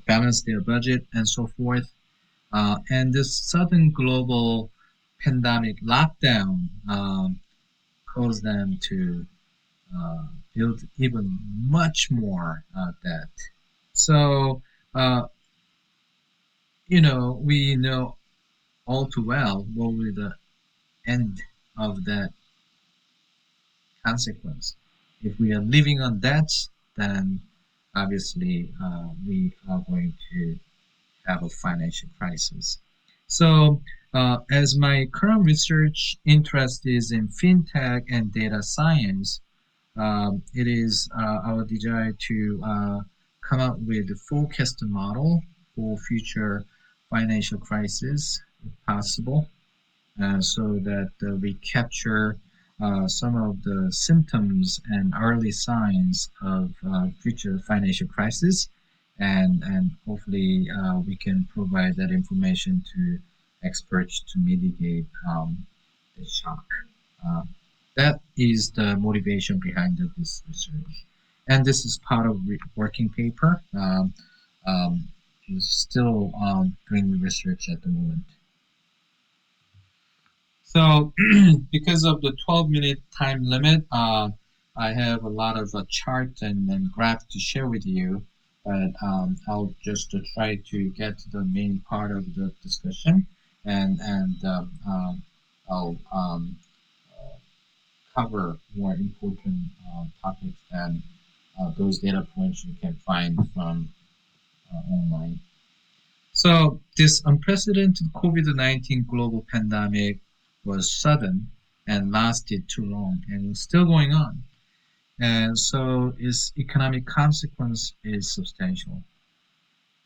balance their budget and so forth. And this sudden global pandemic lockdown caused them to build even much more debt. So, uh, we know all too well what will be the end of that consequence. If we are living on debts, then obviously we are going to have a financial crisis. So, as my current research interest is in fintech and data science, it is our desire to come up with a forecast model for future financial crisis, if possible, so that we capture some of the symptoms and early signs of future financial crisis, and hopefully we can provide that information to experts to mitigate the shock. Uh, that is the motivation behind this research, and this is part of working paper. Um, is still doing research at the moment. So, because of the 12-minute time limit, I have a lot of charts and graphs to share with you, but I'll just try to get to the main part of the discussion, and I'll cover more important topics than those data points you can find from online. So, this unprecedented COVID-19 global pandemic was sudden and lasted too long and is still going on. And so its economic consequence is substantial.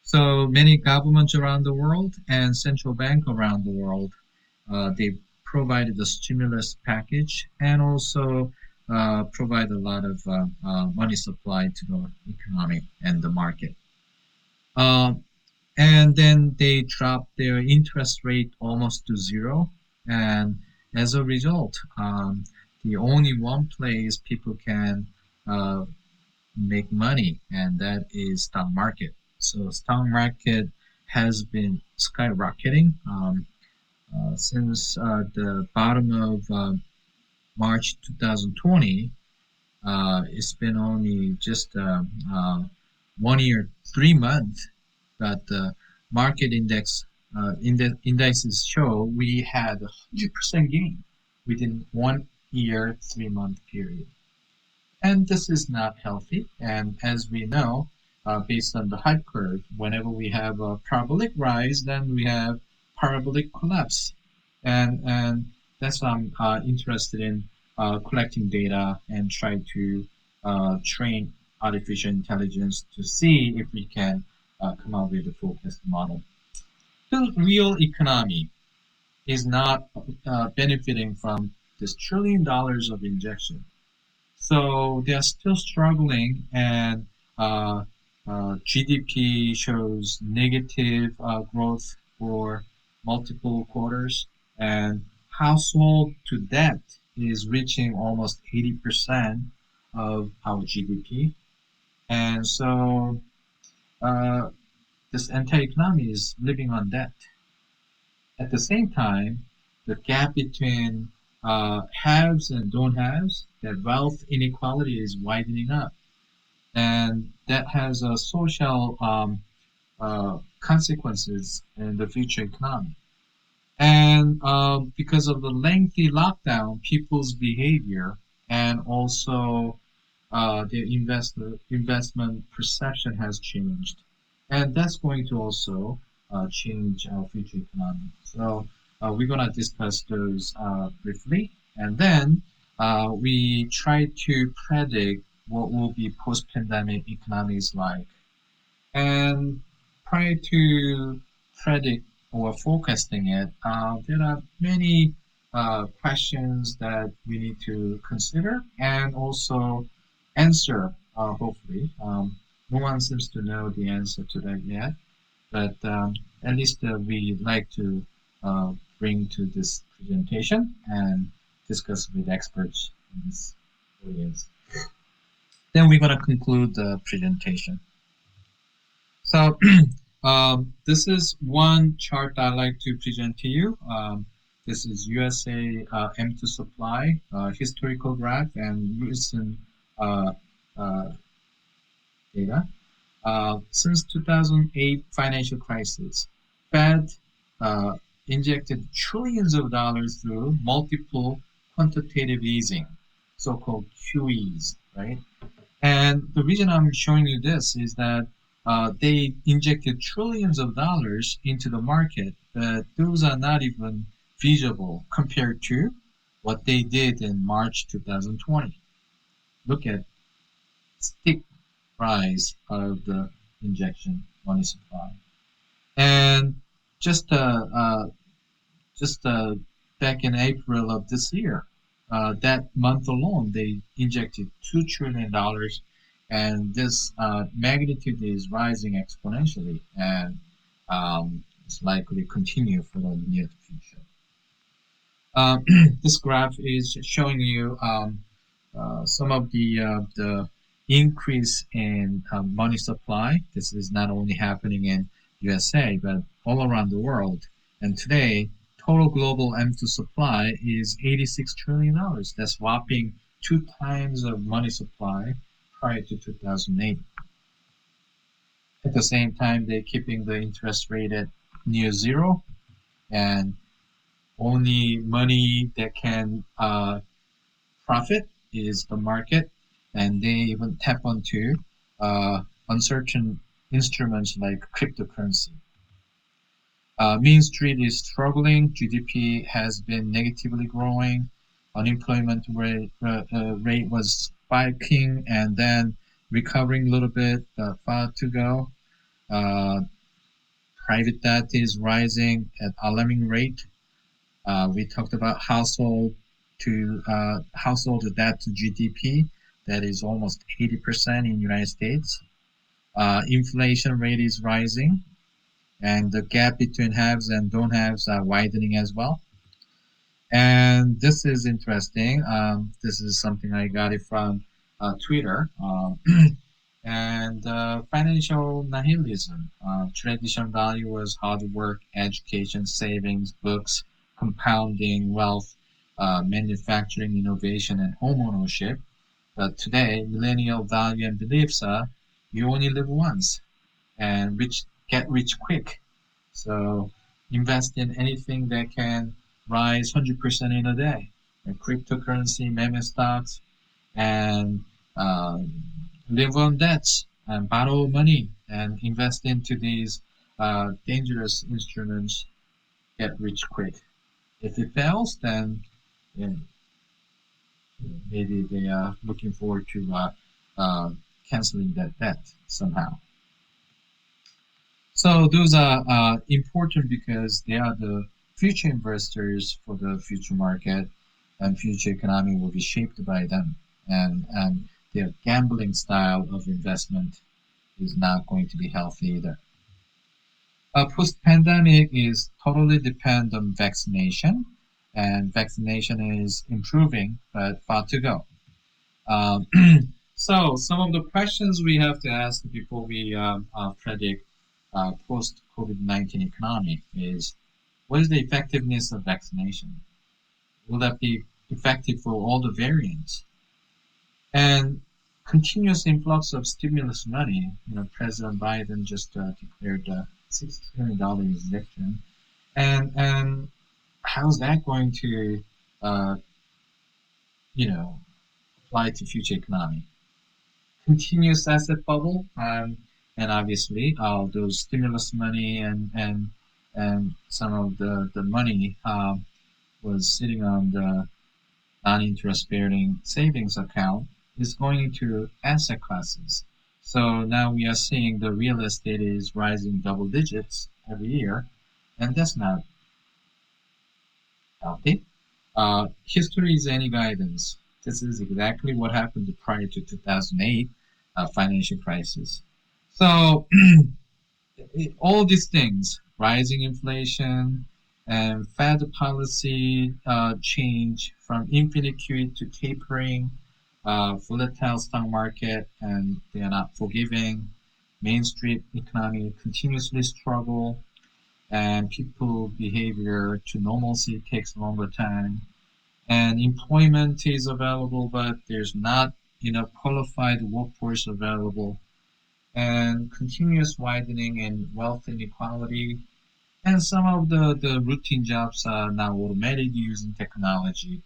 So many governments around the world and central bank around the world, they provided a stimulus package and also provide a lot of money supply to the economy and the market. Uh, and then they dropped their interest rate almost to zero. And as a result, the only one place people can uh, make money, and that is stock market. So stock market has been skyrocketing since the bottom of March 2020. It's been only just 1 year, 3 months that the market indices show we had 100% gain within 1 year, 3 month period. And this is not healthy. And as we know, based on the hype curve, whenever we have a parabolic rise, then we have parabolic collapse. And that's why I'm interested in collecting data and try to train artificial intelligence to see if we can come up with a forecast model. The real economy is not benefiting from this $1 trillion of injection. So they are still struggling, and GDP shows negative growth for multiple quarters, and household to debt is reaching almost 80% of our GDP. And so uh, this entire economy is living on debt. At the same time, the gap between haves and don't haves, that wealth inequality is widening up. And that has social consequences in the future economy. And because of the lengthy lockdown, people's behavior and also their investment perception has changed. And that's going to also change our future economy. So we're going to discuss those briefly. And then we try to predict what will be post-pandemic economies like. And prior to predict or forecasting it, there are many questions that we need to consider and also answer, hopefully. No one seems to know the answer to that yet, but at least we like to bring to this presentation and discuss with experts in this audience. Then we're going to conclude the presentation. So this is one chart I like to present to you. This is USA M2 supply historical graph and recent uh, uh, data. Since 2008 financial crisis, Fed uh, injected trillions of dollars through multiple quantitative easing, so-called QEs, right? And the reason I'm showing you this is that they injected trillions of dollars into the market, but those are not even feasible compared to what they did in March 2020. Look at steep rise of the injection money supply. And just uh, uh, just back in April of this year, that month alone, they injected $2 trillion, and this magnitude is rising exponentially, and it's likely to continue for the near future. Um, this graph is showing you some of the increase in money supply. This is not only happening in USA but all around the world. And today, total global M2 supply is $86 trillion. That's whopping two times of money supply prior to 2008. At the same time, they're keeping the interest rate at near zero, and only money that can profit is the market, and they even tap onto uncertain instruments like cryptocurrency. Main Street is struggling. GDP has been negatively growing. Unemployment rate was spiking and then recovering a little bit. Far to go. Uh, Private debt is rising at alarming rate. We talked about household debt to GDP. That is almost 80% in United States. Inflation rate is rising, and the gap between haves and don't haves are widening as well. And this is interesting. This is something I got it from Twitter. And financial nihilism. Traditional value was hard work, education, savings, books, compounding wealth, manufacturing, innovation, and home ownership. But today, millennial value and beliefs are you only live once and get rich quick. So invest in anything that can rise 100% in a day. Like cryptocurrency, meme stocks, and um, live on debts and borrow money and invest into these dangerous instruments, get rich quick. If it fails, then yeah, maybe they are looking forward to uh, canceling that debt somehow. So those are important because they are the future investors for the future market, and future economy will be shaped by them. And their gambling style of investment is not going to be healthy either. Post-pandemic is totally depend on vaccination, and vaccination is improving, but far to go. Um, so some of the questions we have to ask before we predict post-COVID-19 economy is, what is the effectiveness of vaccination? Will that be effective for all the variants? And continuous influx of stimulus money. President Biden just declared a $6 trillion injection, and how's that going to, uh, you know, apply to future economy? Continuous asset bubble, and obviously those stimulus money and some of the money was sitting on the non-interest bearing savings account is going into asset classes. So now we are seeing the real estate is rising double digits every year, and that's not healthy. History is any guidance. This is exactly what happened prior to 2008 financial crisis. So all these things, rising inflation and Fed policy change from infinite QE to tapering, volatile stock market, and they are not forgiving. Main Street economy continuously struggle, and people behavior to normalcy takes longer time. And employment is available, but there's not enough qualified workforce available. And continuous widening in wealth inequality. And some of the routine jobs are now automated using technology.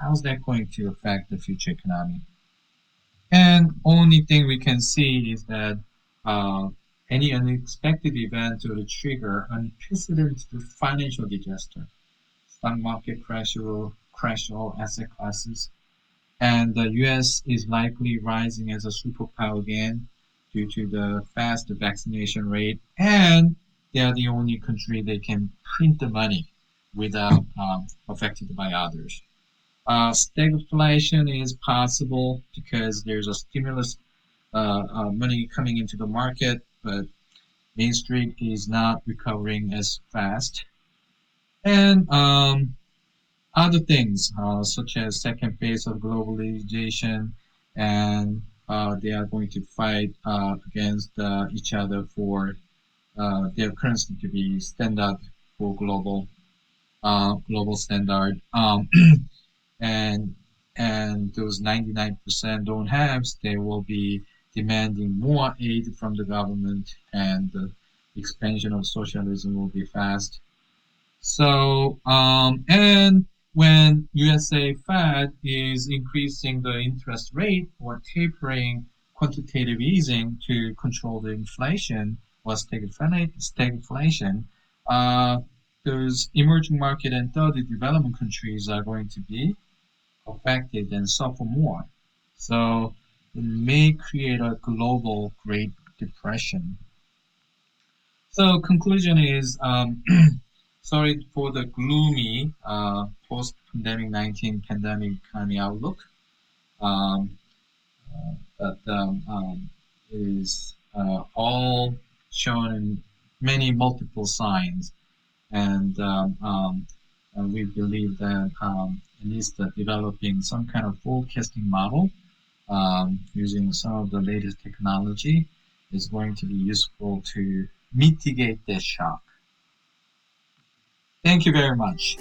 How's that going to affect the future economy? And only thing we can see is that uh, any unexpected event will trigger unprecedented financial disaster. Stock market crash will crash all asset classes, and the U.S. is likely rising as a superpower again due to the fast vaccination rate, and they are the only country that can print the money without affected by others. Stagflation is possible because there's a stimulus money coming into the market, but Main Street is not recovering as fast. And other things, such as second phase of globalization, and they are going to fight against each other for their currency to be standard for global standard. And those 99% don't have, they will be demanding more aid from the government, and the expansion of socialism will be fast. So, and when USA Fed is increasing the interest rate or tapering quantitative easing to control the inflation or stagflation, uh, those emerging market and third development countries are going to be affected and suffer more. So it may create a global Great Depression. So conclusion is, sorry for the gloomy post-pandemic 19 pandemic economy outlook, um, but is all shown in many multiple signs, and we believe that at least developing some kind of forecasting model using some of the latest technology is going to be useful to mitigate this shock. Thank you very much.